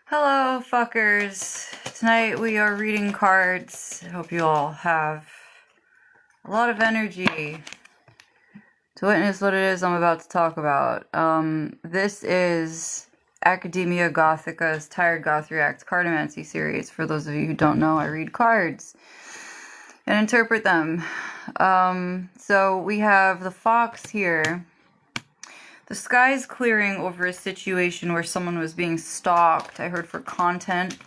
Hello, fuckers. Tonight we are reading cards. I hope you all have a lot of energy to witness what it is I'm about to talk about. This is Academia Gothica's tiredg0th Reacts Cartomancy series. For those of you who don't know, I read cards and interpret them. So we have the fox here. The sky's clearing over a situation where someone was being stalked, I heard, for content.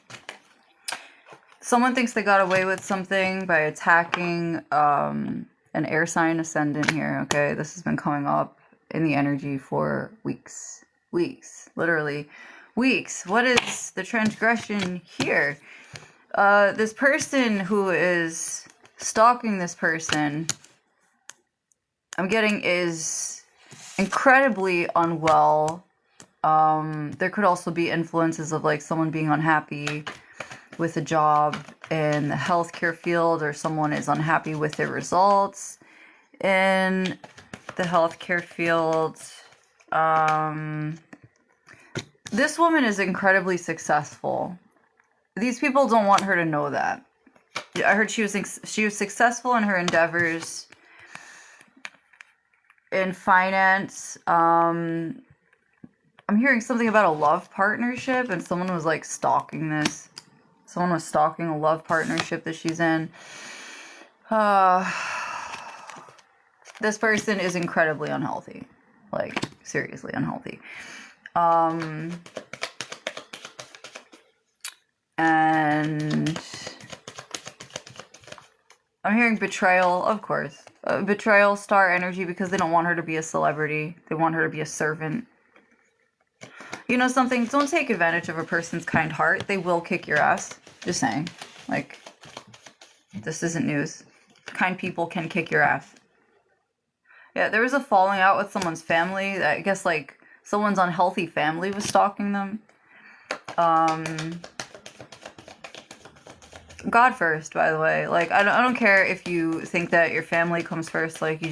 Someone thinks they got away with something by attacking an air sign ascendant here, okay? This has been coming up in the energy for weeks. Weeks. Literally weeks. What is the transgression here? This person who is stalking this person, I'm getting, is incredibly unwell. There could also be influences of like someone being unhappy with a job in the healthcare field, or someone is unhappy with their results in the healthcare field. This woman is incredibly successful. These people don't want her to know that. I heard she was successful in her endeavors in finance. I'm hearing something about a love partnership, and someone was like stalking this. Someone was stalking a love partnership that she's in. This person is incredibly unhealthy. Like, seriously unhealthy. And I'm hearing betrayal, of course. Betrayal, star energy, because they don't want her to be a celebrity. They want her to be a servant. You know something? Don't take advantage of a person's kind heart. They will kick your ass. Just saying. Like, this isn't news. Kind people can kick your ass. Yeah, there was a falling out with someone's family. I guess, like, someone's unhealthy family was stalking them. God first, by the way. Like, I don't care if you think that your family comes first. Like,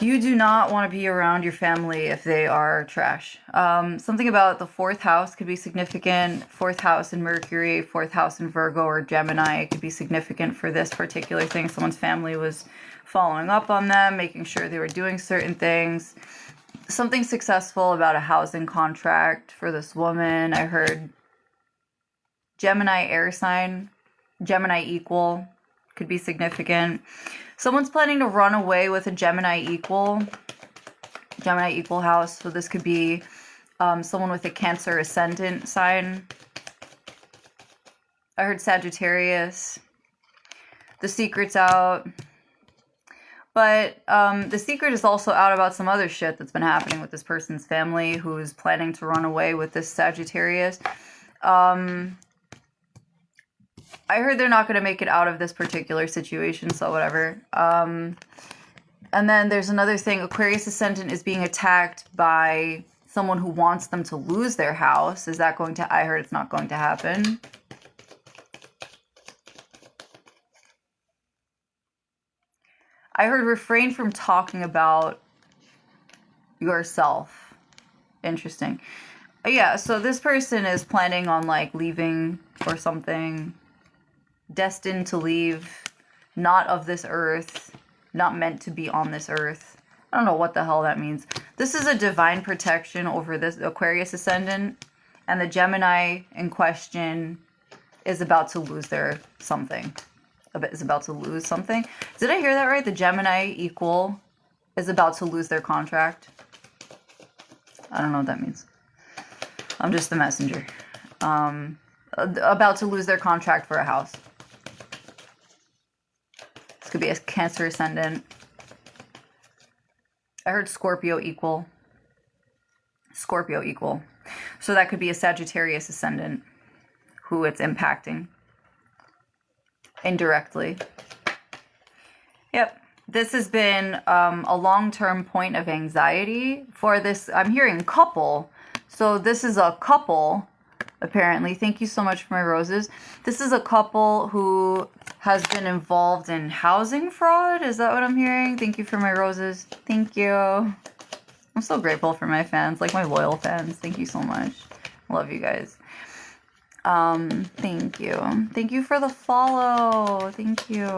you do not want to be around your family if they are trash. Something about the 4th house could be significant. 4th house in Mercury, 4th house in Virgo or Gemini could be significant for this particular thing. Someone's family was following up on them, making sure they were doing certain things. Something successful about a housing contract for this woman. I heard Gemini air sign, Gemini equal could be significant. Someone's planning to run away with a Gemini equal house. So this could be someone with a Cancer ascendant sign. I heard Sagittarius. The secret's out. But the secret is also out about some other shit that's been happening with this person's family who's planning to run away with this Sagittarius. I heard they're not going to make it out of this particular situation, so whatever. And then there's another thing. Aquarius ascendant is being attacked by someone who wants them to lose their house. Is that going to... I heard it's not going to happen. I heard refrain from talking about yourself. Interesting. Yeah, so this person is planning on, like, leaving or something. Destined to leave, not of this earth, not meant to be on this earth. I don't know what the hell that means. This is a divine protection over this Aquarius ascendant, and the Gemini in question is about to lose their something. Is about to lose something. Did I hear that right? The Gemini equal is about to lose their contract. I don't know what that means. I'm just the messenger. About to lose their contract for a house. Could be a Cancer ascendant. I heard Scorpio equal. Scorpio equal. So that could be a Sagittarius ascendant who it's impacting indirectly. Yep. This has been a long-term point of anxiety for this. I'm hearing couple. So this is a couple, apparently. Thank you so much for my roses. This is a couple who has been involved in housing fraud. Is that what I'm hearing? Thank you for my roses. Thank you. I'm so grateful for my fans, like my loyal fans. Thank you so much. Love you guys. Thank you. Thank you for the follow. Thank you.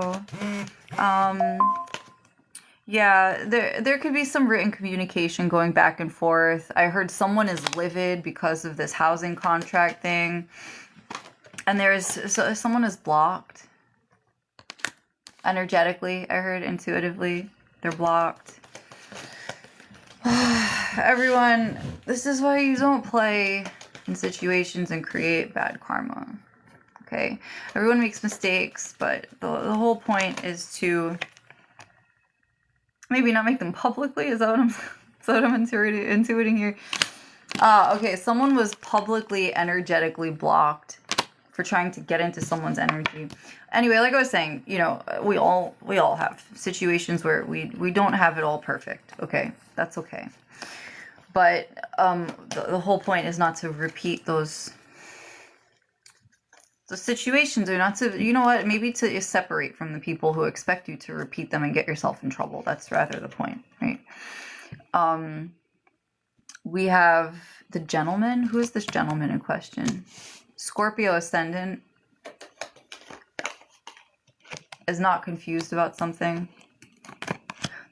Yeah, there could be some written communication going back and forth. I heard someone is livid because of this housing contract thing. And someone is blocked. Energetically, I heard, intuitively. They're blocked. Everyone, this is why you don't play in situations and create bad karma. Okay? Everyone makes mistakes, but the whole point is to maybe not make them publicly. Is that what I'm intuiting here? Okay, someone was publicly energetically blocked for trying to get into someone's energy. Anyway, like I was saying, you know, we all have situations where we don't have it all perfect. Okay, that's okay. But the whole point is not to repeat those situations, or not to, you know what, maybe to separate from the people who expect you to repeat them and get yourself in trouble. That's rather the point, right? We have the gentleman. Who is this gentleman in question? Scorpio ascendant is not confused about something.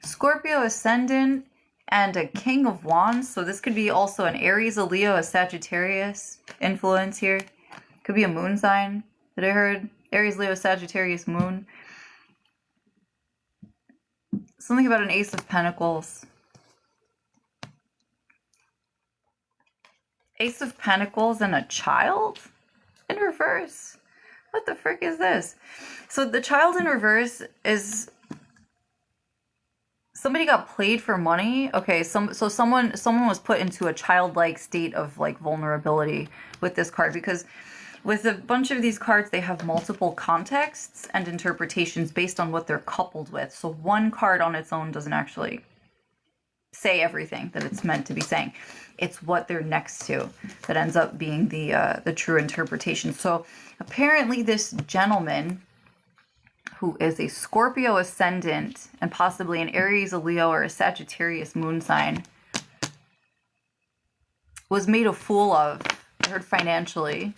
Scorpio ascendant and a King of Wands. So this could be also an Aries, a Leo, a Sagittarius influence here. Could be a moon sign that I heard. Aries, Leo, Sagittarius, moon. Something about an Ace of Pentacles. Ace of Pentacles and a child in reverse. What the frick is this? So the child in reverse is somebody got played for money. Okay, so someone was put into a childlike state of like vulnerability with this card, because with a bunch of these cards, they have multiple contexts and interpretations based on what they're coupled with. So one card on its own doesn't actually say everything that it's meant to be saying. It's what they're next to that ends up being the true interpretation. So apparently this gentleman, who is a Scorpio ascendant and possibly an Aries, a Leo, or a Sagittarius moon sign, was made a fool of, I heard, financially.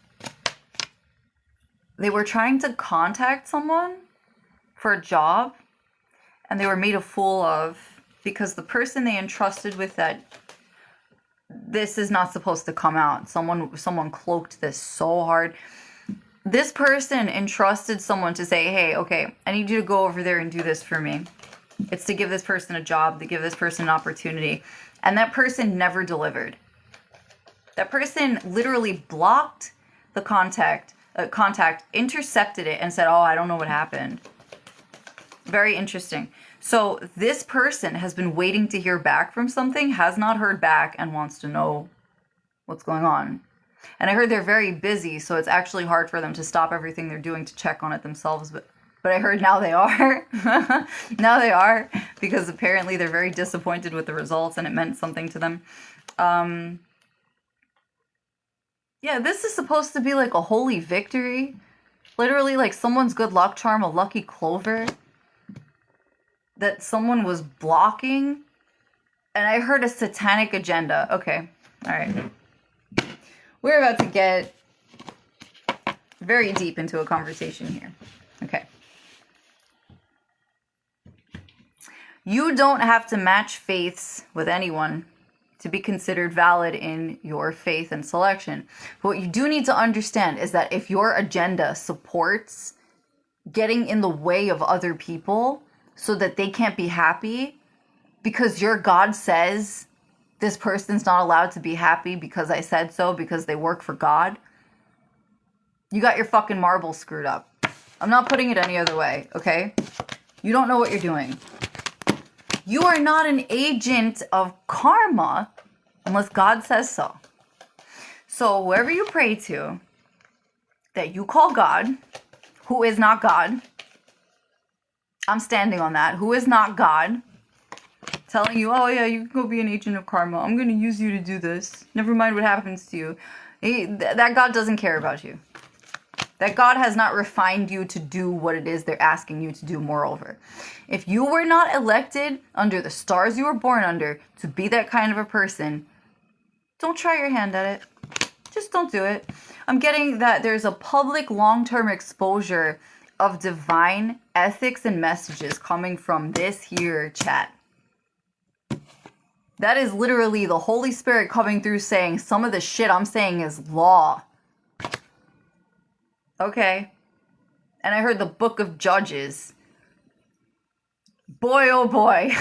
They were trying to contact someone for a job, and they were made a fool of because the person they entrusted with that this is not supposed to come out. Someone cloaked this so hard. This person entrusted someone to say, hey, okay, I need you to go over there and do this for me. It's to give this person a job, to give this person an opportunity. And that person never delivered. That person literally blocked the contact, intercepted it, and said, oh, I don't know what happened. Very interesting. So this person has been waiting to hear back from something, has not heard back, and wants to know what's going on. And I heard they're very busy, so it's actually hard for them to stop everything they're doing to check on it themselves. But I heard now they are. Now they are, because apparently they're very disappointed with the results, and it meant something to them. Yeah, this is supposed to be like a holy victory. Literally like someone's good luck charm, a lucky clover that someone was blocking. And I heard a satanic agenda. Okay, all right. We're about to get very deep into a conversation here. Okay. You don't have to match faiths with anyone to be considered valid in your faith and selection. But what you do need to understand is that if your agenda supports getting in the way of other people so that they can't be happy because your God says this person's not allowed to be happy because I said so, because they work for God, you got your fucking marbles screwed up. I'm not putting it any other way, okay? You don't know what you're doing. You are not an agent of karma unless God says so. So whoever you pray to, that you call God, who is not God, I'm standing on that, who is not God, telling you, oh yeah, you can go be an agent of karma. I'm going to use you to do this. Never mind what happens to you. That God doesn't care about you. That God has not refined you to do what it is they're asking you to do, moreover. If you were not elected under the stars you were born under to be that kind of a person, don't try your hand at it. Just don't do it. I'm getting that there's a public long-term exposure of divine ethics and messages coming from this here chat. That is literally the Holy Spirit coming through saying some of the shit I'm saying is law. Okay. And I heard the book of Judges. Boy, oh boy.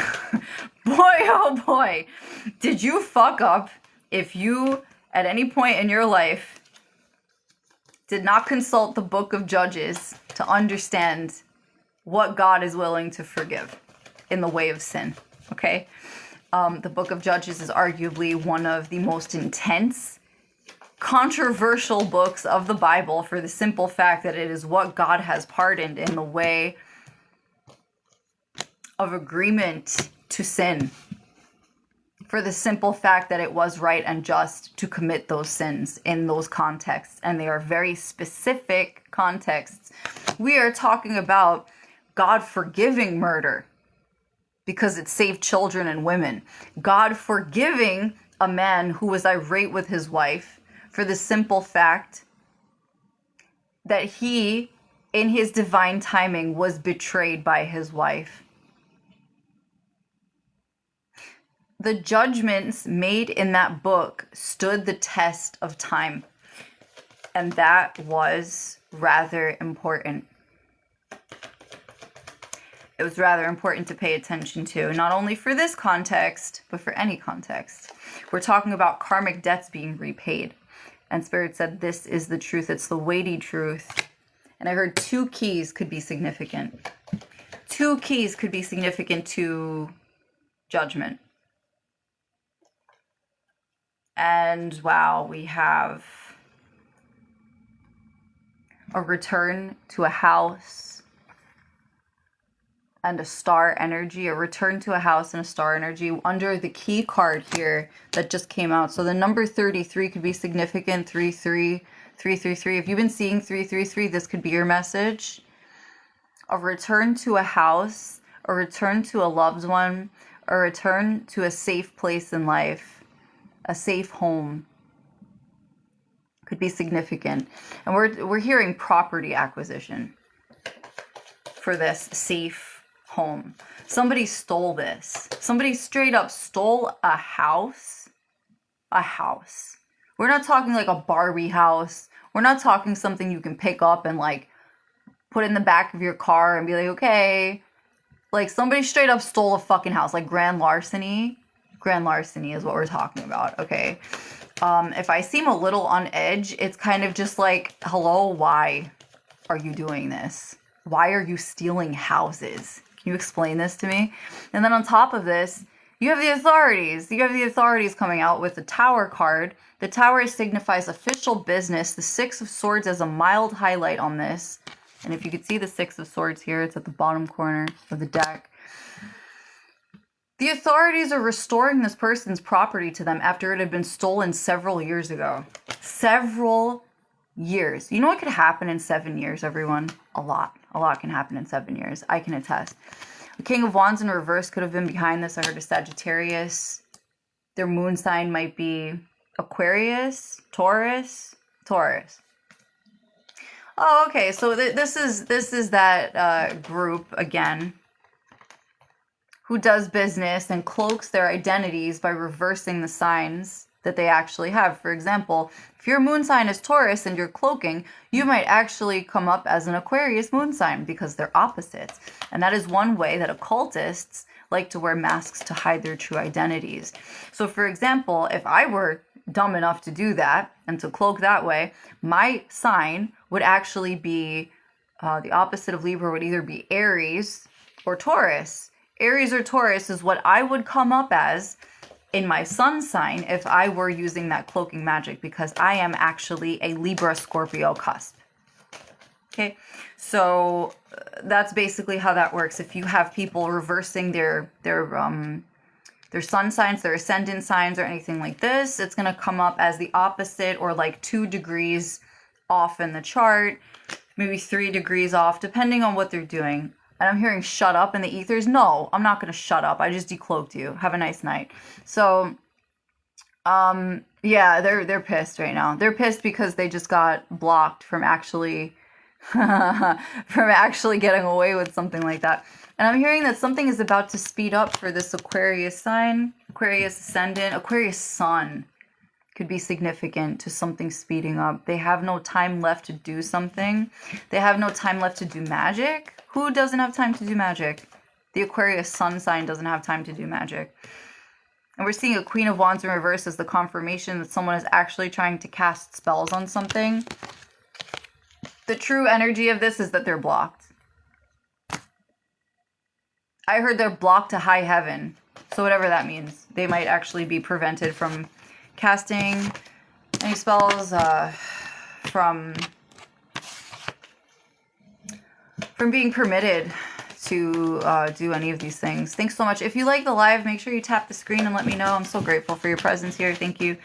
Boy, oh boy. Did you fuck up if you, at any point in your life, did not consult the book of Judges to understand what God is willing to forgive in the way of sin, okay? The book of Judges is arguably one of the most intense, controversial books of the Bible for the simple fact that it is what God has pardoned in the way of agreement to sin. For the simple fact that it was right and just to commit those sins in those contexts. And they are very specific contexts. We are talking about God forgiving murder because it saved children and women. God forgiving a man who was irate with his wife for the simple fact that he, in his divine timing, was betrayed by his wife. The judgments made in that book stood the test of time. And that was rather important. It was rather important to pay attention to, not only for this context, but for any context. We're talking about karmic debts being repaid. And Spirit said, this is the truth. It's the weighty truth. And I heard 2 keys could be significant. 2 keys could be significant to judgment. And wow, we have a return to a house and a star energy, a return to a house and a star energy under the key card here that just came out. So the number 33 could be significant, 333. If you've been seeing 333, this could be your message. A return to a house, a return to a loved one, a return to a safe place in life, a safe home could be significant. And we're hearing property acquisition for this safe home. Somebody stole this. Somebody straight up stole a house. A house. We're not talking like a Barbie house. We're not talking something you can pick up and like put in the back of your car and be like, okay. Like somebody straight up stole a fucking house. Like grand larceny. Grand larceny is what we're talking about, okay? If I seem a little on edge, it's kind of just like, hello, why are you doing this? Why are you stealing houses? Can you explain this to me? And then on top of this, you have the authorities. You have the authorities coming out with the Tower card. The Tower signifies official business. The 6 of Swords as a mild highlight on this. And if you could see the 6 of Swords here, it's at the bottom corner of the deck. The authorities are restoring this person's property to them after it had been stolen several years ago. Several years. You know what could happen in 7 years, everyone? A lot. A lot can happen in 7 years. I can attest. The King of Wands in reverse could have been behind this. I heard a Sagittarius. Their moon sign might be Aquarius, Taurus. Oh, okay. So this is that group again, who does business and cloaks their identities by reversing the signs that they actually have. For example, if your moon sign is Taurus and you're cloaking, you might actually come up as an Aquarius moon sign because they're opposites. And that is one way that occultists like to wear masks to hide their true identities. So for example, if I were dumb enough to do that and to cloak that way, my sign would actually be the opposite of Libra, would either be Aries or Taurus. Aries or Taurus is what I would come up as in my sun sign if I were using that cloaking magic, because I am actually a Libra Scorpio cusp. Okay, so that's basically how that works. If you have people reversing their sun signs, their ascendant signs, or anything like this, it's going to come up as the opposite, or like 2 degrees off in the chart, maybe 3 degrees off, depending on what they're doing. And I'm hearing shut up in the ethers. No, I'm not going to shut up. I just decloaked you. Have a nice night. So Yeah, they're pissed right now. They're pissed because they just got blocked from actually from actually getting away with something like that. And I'm hearing that something is about to speed up for this Aquarius sign, Aquarius ascendant, Aquarius sun could be significant to something speeding up. They have no time left to do something. They have no time left to do magic. Who doesn't have time to do magic? The Aquarius sun sign doesn't have time to do magic. And we're seeing a Queen of Wands in reverse as the confirmation that someone is actually trying to cast spells on something. The true energy of this is that they're blocked. I heard they're blocked to high heaven. So whatever that means. They might actually be prevented from casting any spells, from being permitted to do any of these things. Thanks so much. If you like the live, make sure you tap the screen and let me know. I'm so grateful for your presence here. Thank you.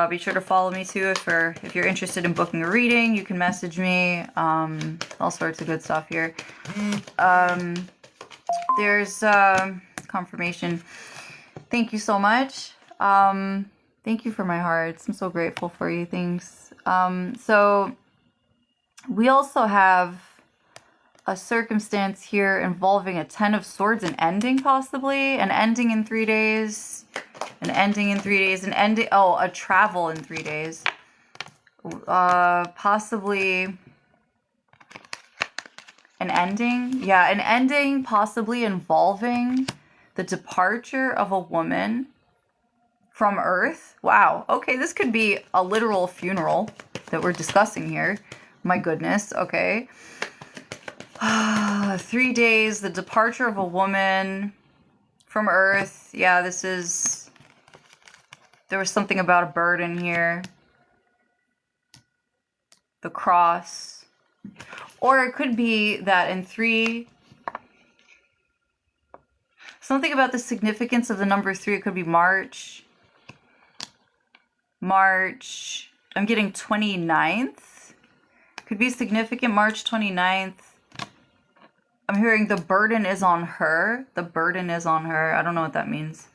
Be sure to follow me too if you're interested in booking a reading. You can message me. All sorts of good stuff here. There's confirmation. Thank you so much. Thank you for my hearts. I'm so grateful for you. Thanks. So we also have a circumstance here involving a 10 of swords, an ending possibly, an ending in 3 days, an ending in 3 days, an ending, oh, a travel in 3 days, possibly an ending, yeah, an ending possibly involving the departure of a woman from Earth. Wow, okay, this could be a literal funeral that we're discussing here. My goodness, okay. 3 days, the departure of a woman from Earth. Yeah, there was something about a bird in here. The cross. Or it could be that in 3, something about the significance of the number 3. It could be March. I'm getting 29th. Could be significant, March 29th. I'm hearing the burden is on her. The burden is on her. I don't know what that means.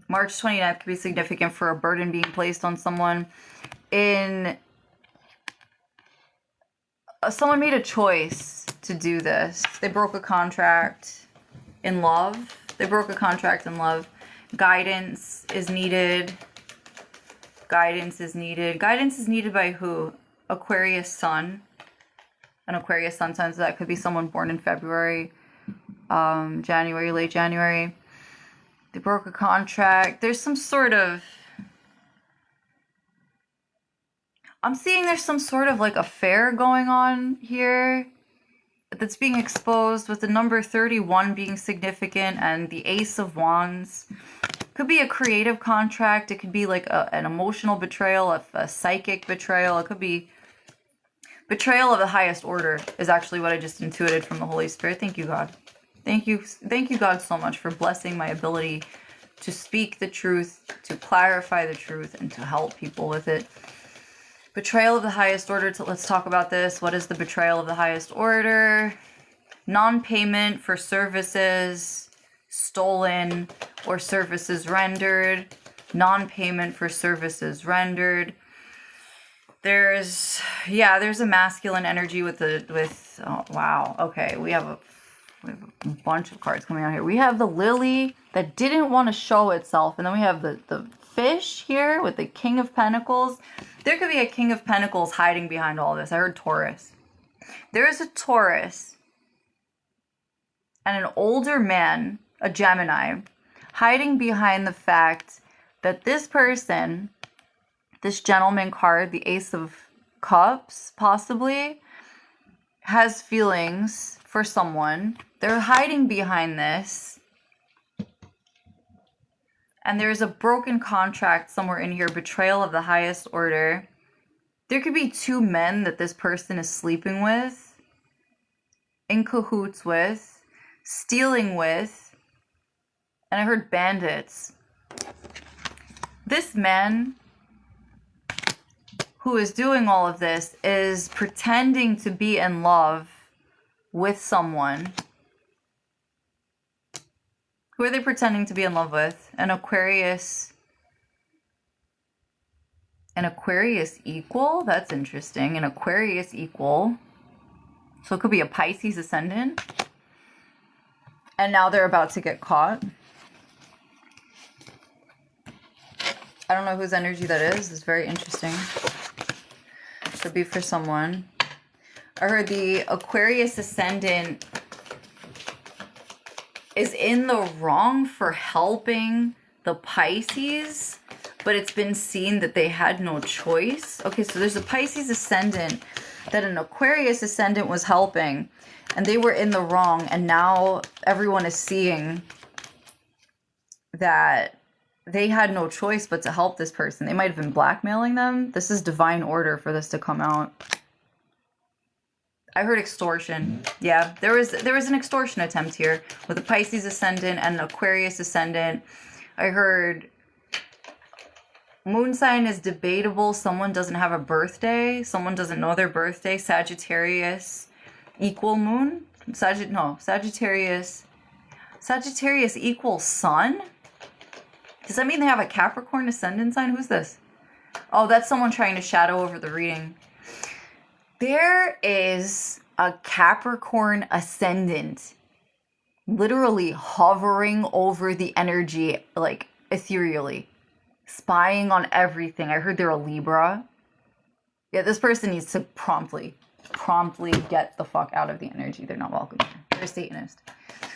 March 29th could be significant for a burden being placed on someone. Someone made a choice to do this. They broke a contract in love. They broke a contract in love. Guidance is needed. Guidance is needed. Guidance is needed by who? Aquarius sun. An Aquarius sun sign, so that could be someone born in February, January, late January. They broke a contract. There's some sort of... I'm seeing there's some sort of like affair going on here that's being exposed with the number 31 being significant and the Ace of Wands. Could be a creative contract. It could be like an emotional betrayal, a psychic betrayal. It could be betrayal of the highest order is actually what I just intuited from the Holy Spirit. Thank you, God. Thank you, God, so much for blessing my ability to speak the truth, to clarify the truth, and to help people with it. Betrayal of the highest order. Let's talk about this. What is the betrayal of the highest order? Non-payment for services stolen or services rendered. Non-payment for services rendered. There's a masculine energy oh, wow. Okay, we have a bunch of cards coming out here. We have the lily that didn't want to show itself, and then we have the fish here with the King of Pentacles. There could be a King of Pentacles hiding behind all this. I heard Taurus. There is a Taurus and an older man, a Gemini, hiding behind the fact that this person, this gentleman card, the Ace of Cups, possibly, has feelings for someone. They're hiding behind this. And there's a broken contract somewhere in here, betrayal of the highest order. There could be 2 men that this person is sleeping with, in cahoots with, stealing with, and I heard bandits. This man who is doing all of this is pretending to be in love with someone. Who are they pretending to be in love with? An Aquarius An Aquarius equal? That's interesting. An Aquarius equal. So it could be a Pisces ascendant. And now they're about to get caught. I don't know whose energy that is. It's very interesting. Could be for someone. I heard the Aquarius ascendant is in the wrong for helping the Pisces, but it's been seen that they had no choice. Okay, so there's a Pisces ascendant that an Aquarius ascendant was helping, and they were in the wrong, and now everyone is seeing that they had no choice but to help this person. They might have been blackmailing them. This is divine order for this to come out. I heard extortion. Yeah, there was an extortion attempt here with a Pisces ascendant and an Aquarius ascendant. I heard moon sign is debatable. Someone doesn't have a birthday. Someone doesn't know their birthday. Sagittarius equal moon. Sagittarius equal sun. Does that mean they have a Capricorn ascendant sign? Who's this? Oh, that's someone trying to shadow over the reading. There is a Capricorn ascendant literally hovering over the energy, like ethereally, spying on everything. I heard they're a Libra. Yeah, this person needs to promptly get the fuck out of the energy. They're not welcome here. They're a Satanist.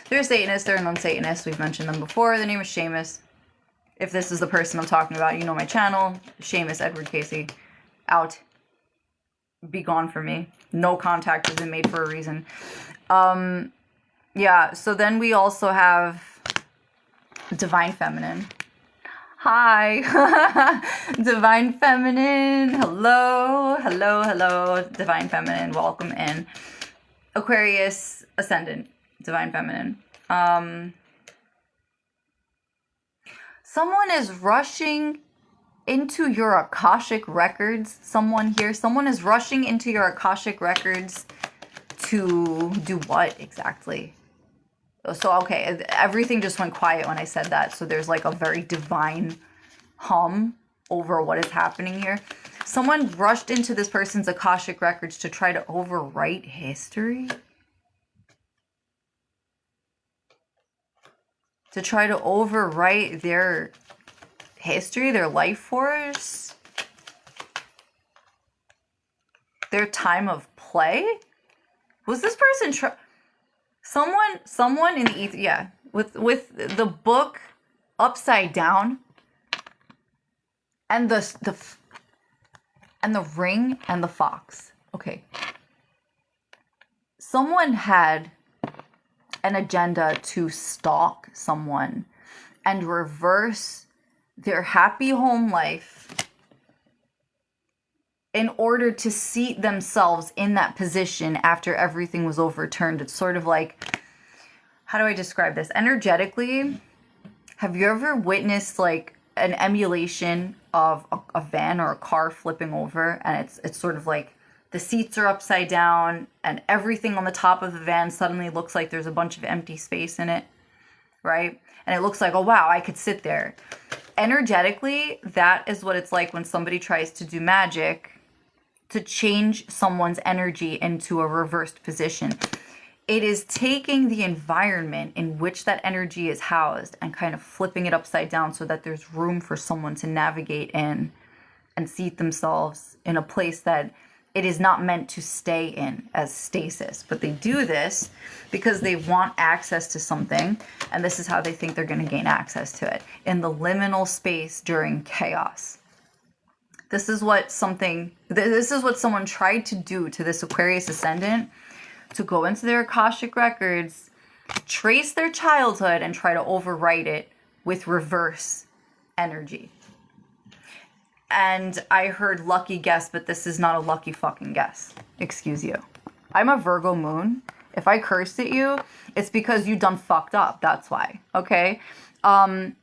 They're a Satanist. They're a non-Satanist. We've mentioned them before. The name is Seamus. If this is the person I'm talking about, you know my channel. Seamus Edward Casey. Out. Be gone from me. No contact has been made for a reason. Yeah, so then we also have Divine Feminine. Hi. Divine Feminine. Hello. Hello, hello. Divine Feminine. Welcome in. Aquarius Ascendant. Divine Feminine. Someone is rushing into your Akashic records. Someone is rushing into your Akashic records to do what exactly? So, okay, everything just went quiet when I said that. So there's like a very divine hum over what is happening here. Someone rushed into this person's Akashic records to try to overwrite history. To try to overwrite their history, their life force, their time of play. Was this person someone in the ether? Yeah, with the book upside down, and the ring and the fox. Okay, someone had an agenda to stalk someone and reverse their happy home life in order to seat themselves in that position after everything was overturned. It's sort of like, how do I describe this? Energetically, have you ever witnessed like an emulation of a van or a car flipping over, and it's sort of like the seats are upside down and everything on the top of the van suddenly looks like there's a bunch of empty space in it, right? And it looks like, oh wow, I could sit there. Energetically, that is what it's like when somebody tries to do magic to change someone's energy into a reversed position. It is taking the environment in which that energy is housed and kind of flipping it upside down so that there's room for someone to navigate in and seat themselves in a place that it is not meant to stay in as stasis. But they do this because they want access to something, and this is how they think they're going to gain access to it, in the liminal space during chaos. This is what someone tried to do to this Aquarius ascendant, to go into their Akashic records, trace their childhood, and try to overwrite it with reverse energy. And I heard lucky guess, but this is not a lucky fucking guess. Excuse you. I'm a Virgo moon. If I cursed at you, it's because you done fucked up. That's why. Okay? There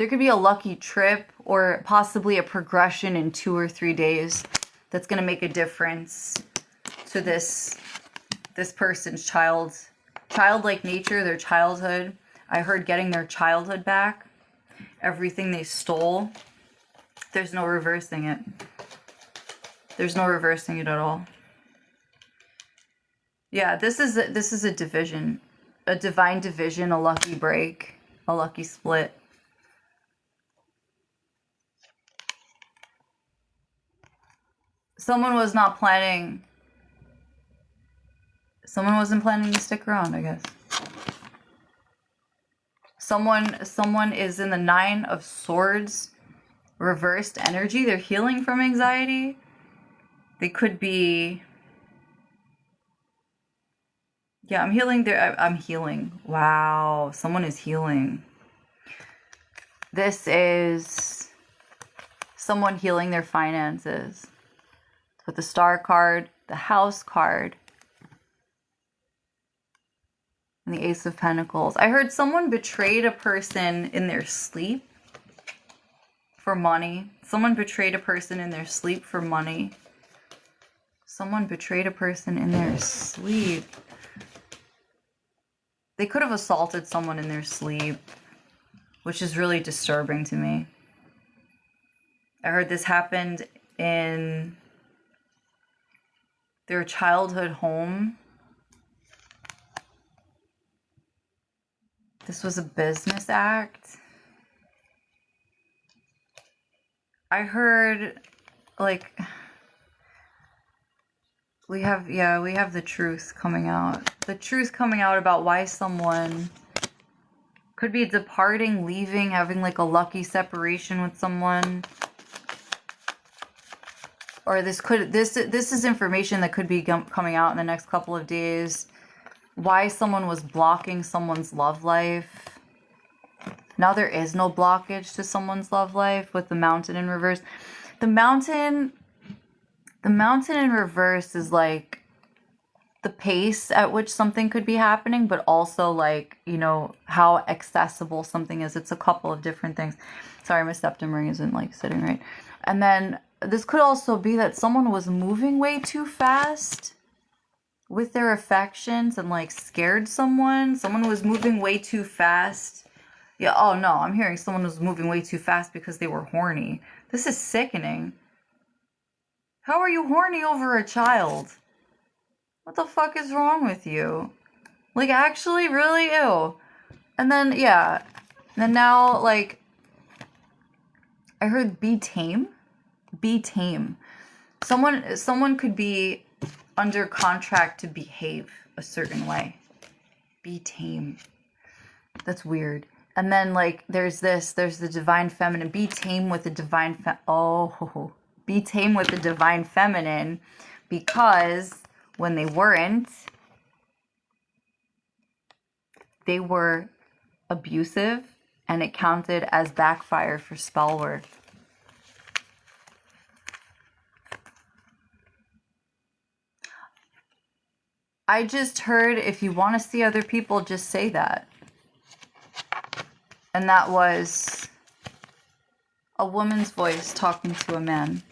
could be a lucky trip or possibly a progression in 2 or 3 days that's going to make a difference to this person's childlike nature, their childhood. I heard getting their childhood back. everything they stole. There's no reversing it. There's no reversing it at all. Yeah, this is a division. A divine division, a lucky break, a lucky split. Someone was not planning. Someone wasn't planning to stick around, I guess. Someone is in the 9 of Swords, reversed energy. They're healing from anxiety. They could be... Yeah, I'm healing there. I'm healing. Wow, someone is healing. This is someone healing their finances. With the Star card, the House card, and the Ace of Pentacles. I heard someone betrayed a person in their sleep for money. Someone betrayed a person in their sleep for money. Someone betrayed a person in their sleep. They could have assaulted someone in their sleep, which is really disturbing to me. I heard this happened in their childhood home. This was a business act. I heard, like, we have the truth coming out. The truth coming out about why someone could be departing, leaving, having like a lucky separation with someone. Or this is information that could be coming out in the next couple of days. Why someone was blocking someone's love life. Now there is no blockage to someone's love life with the Mountain in reverse. The Mountain in reverse is like the pace at which something could be happening, but also like, you know, how accessible something is. It's a couple of different things. Sorry, my septum ring isn't like sitting right. And then this could also be that someone was moving way too fast with their affections and like scared someone. Someone was moving way too fast. Yeah, oh no, I'm hearing someone was moving way too fast because they were horny. This is sickening. How are you horny over a child? What the fuck is wrong with you? Like, actually, really? Ew. And then, yeah. And then now, like, I heard be tame. Be tame. Someone could be under contract to behave a certain way. Be tame. That's weird. And then, like, there's the divine feminine. Be tame with the divine be tame with the divine feminine, because when they weren't, they were abusive, and it counted as backfire for spell work. I just heard, if you want to see other people, just say that. And that was a woman's voice talking to a man.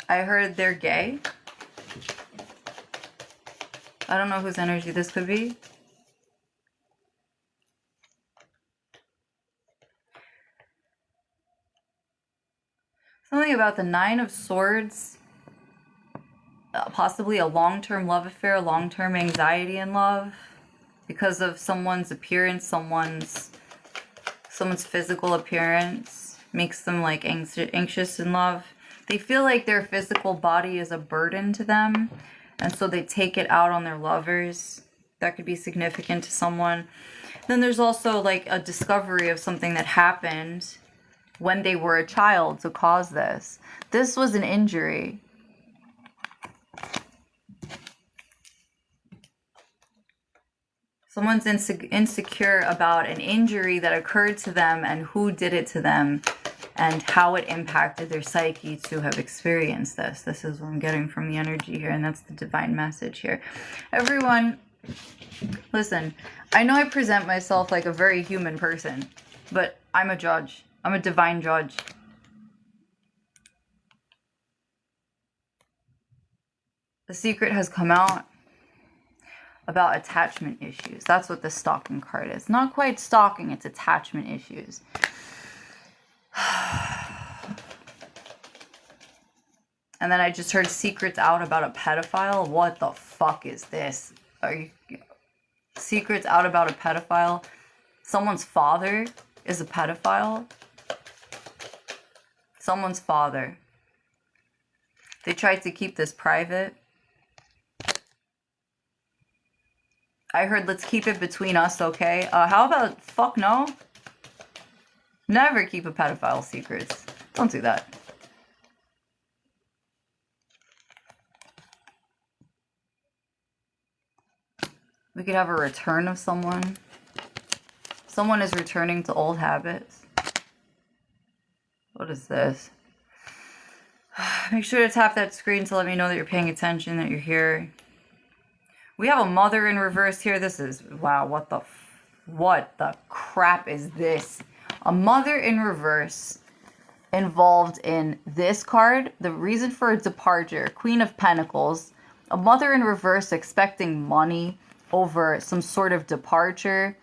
I heard they're gay. I don't know whose energy this could be. Something about the 9 of Swords. Possibly a long-term love affair, long-term anxiety in love. Because of someone's appearance, someone's physical appearance makes them like anxious in love. They feel like their physical body is a burden to them, and so they take it out on their lovers. That could be significant to someone. Then there's also like a discovery of something that happened when they were a child to cause this. This was an injury. Someone's insecure about an injury that occurred to them and who did it to them and how it impacted their psyche to have experienced this. This is what I'm getting from the energy here, and that's the divine message here. Everyone, listen, I know I present myself like a very human person, but I'm a judge. I'm a divine judge. The secret has come out. about attachment issues. That's what the stalking card is. Not quite stalking, it's attachment issues. And then I just heard secrets out about a pedophile. What the fuck is this? Are you... Secrets out about a pedophile? Someone's father is a pedophile? Someone's father. They tried to keep this private. I heard, let's keep it between us, okay? How about, fuck no? Never keep a pedophile's secrets. Don't do that. We could have a return of someone. Someone is returning to old habits. What is this? Make sure to tap that screen to let me know that you're paying attention, that you're here. We have a mother in reverse here. This is, wow, what the crap is this? A mother in reverse involved in this card. The reason for a departure, Queen of Pentacles. A mother in reverse expecting money over some sort of departure.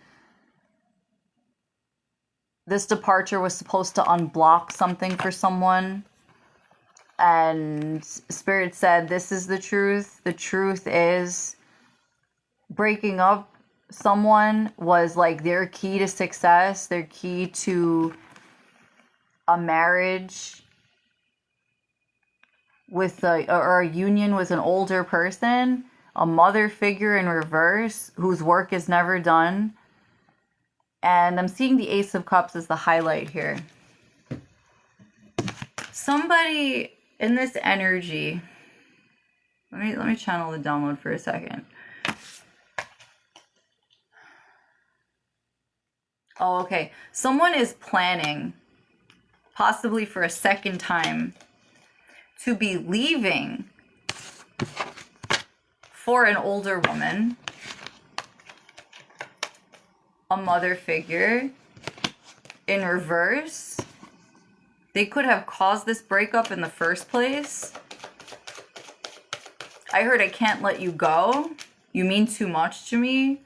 This departure was supposed to unblock something for someone. And Spirit said, this is the truth. The truth is breaking up someone was like their key to success, their key to a marriage with or a union with an older person. A mother figure in reverse whose work is never done. And I'm seeing the Ace of Cups as the highlight here. Somebody in this energy, let me channel the download for a second. Oh, okay. Someone is planning, possibly for a second time, to be leaving for an older woman, a mother figure in reverse. They could have caused this breakup in the first place. I heard, I can't let you go. You mean too much to me.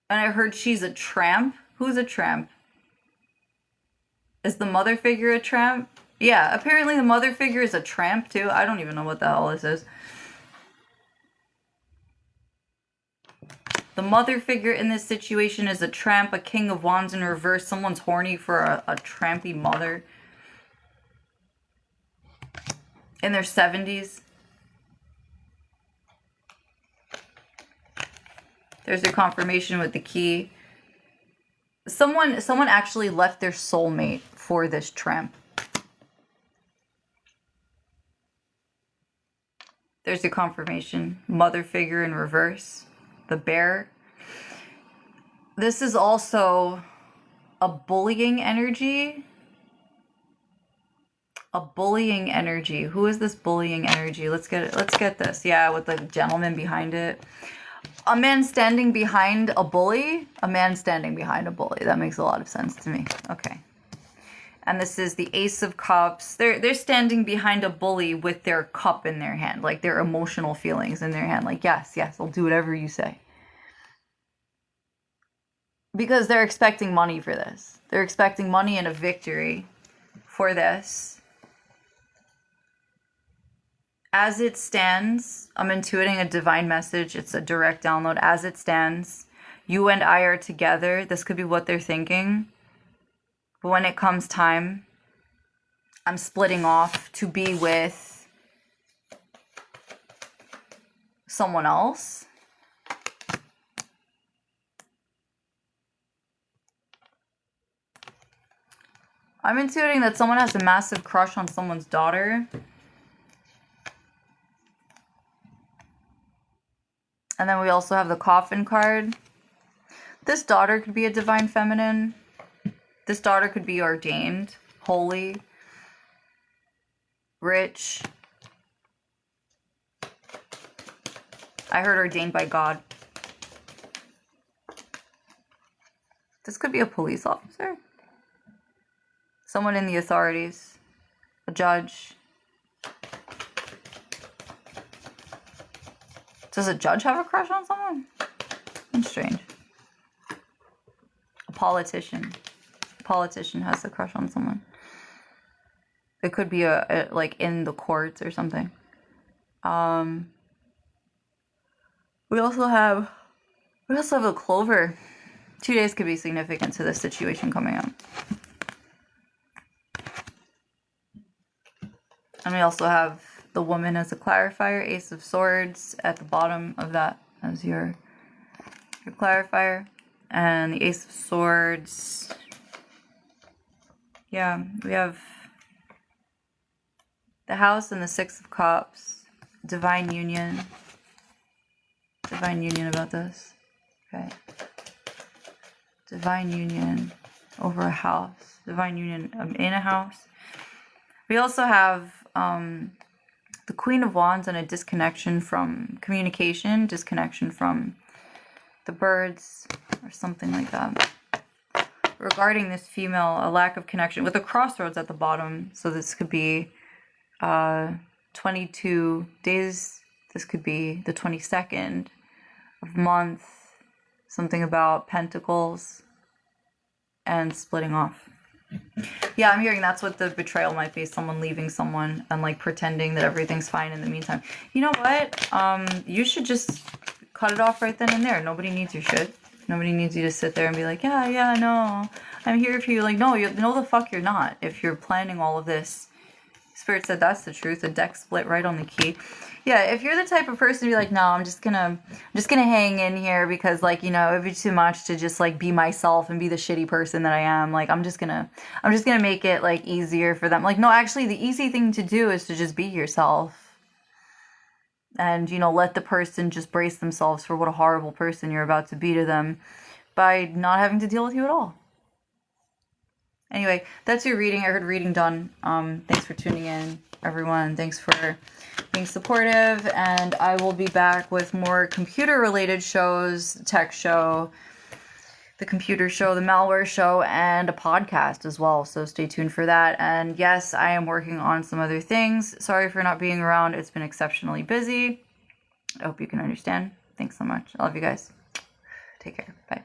And I heard she's a tramp. Who's a tramp? Is the mother figure a tramp? Yeah, apparently the mother figure is a tramp too. I don't even know what the hell this is. The mother figure in this situation is a tramp, a King of Wands in reverse. Someone's horny for a trampy mother. In their 70s. There's their confirmation with the key. Someone actually left their soulmate for this tramp. There's the confirmation. Mother figure in reverse. The bear. This is also a bullying energy. A bullying energy. Who is this bullying energy? Let's get it. Let's get this. Yeah, with the gentleman behind it. A man standing behind a bully. A man standing behind a bully. That makes a lot of sense to me. Okay. And this is the Ace of Cups. They're standing behind a bully with their cup in their hand. Like their emotional feelings in their hand. Like, yes, I'll do whatever you say. Because they're expecting money for this. They're expecting money and a victory for this. As it stands, I'm intuiting a divine message. It's a direct download. As it stands, you and I are together. This could be what they're thinking. But when it comes time, I'm splitting off to be with someone else. I'm intuiting that someone has a massive crush on someone's daughter. And then we also have the Coffin card. This daughter could be a divine feminine. This daughter could be ordained, holy, rich. I heard ordained by God. This could be a police officer. Someone in the authorities. A judge. Does a judge have a crush on someone? That's strange. A politician. A politician has a crush on someone. It could be a like in the courts or something. We also have the clover. 2 days could be significant to this situation coming up. And we also have the woman as a clarifier, Ace of Swords at the bottom of that as your clarifier. And the Ace of Swords. Yeah, we have the House and the Six of Cups. Divine union. Divine union about this. Okay. Divine union over a house. Divine union in a house. We also have the Queen of Wands and a disconnection from communication, disconnection from the birds or something like that. Regarding this female, a lack of connection with a crossroads at the bottom. So this could be 22 days. This could be the 22nd of month. Something about pentacles and splitting off. Yeah, I'm hearing that's what the betrayal might be. Someone leaving someone and like pretending that everything's fine in the meantime. You know what? You should just cut it off right then and there. Nobody needs your shit. Nobody needs you to sit there and be like, yeah, no, I'm here for you. Like, no, the fuck you're not. If you're planning all of this. Spirit said that's the truth. The deck split right on the key. Yeah, if you're the type of person to be like, no, I'm just gonna hang in here because, like, you know, it'd be too much to just like be myself and be the shitty person that I am. Like, I'm just gonna make it like easier for them. Like, no, actually the easy thing to do is to just be yourself. And, you know, let the person just brace themselves for what a horrible person you're about to be to them by not having to deal with you at all. Anyway, that's your reading. I heard reading done. Thanks for tuning in, everyone. Thanks for being supportive. And I will be back with more computer-related shows, tech show, the computer show, the malware show, and a podcast as well. So stay tuned for that. And yes, I am working on some other things. Sorry for not being around. It's been exceptionally busy. I hope you can understand. Thanks so much. I love you guys. Take care. Bye.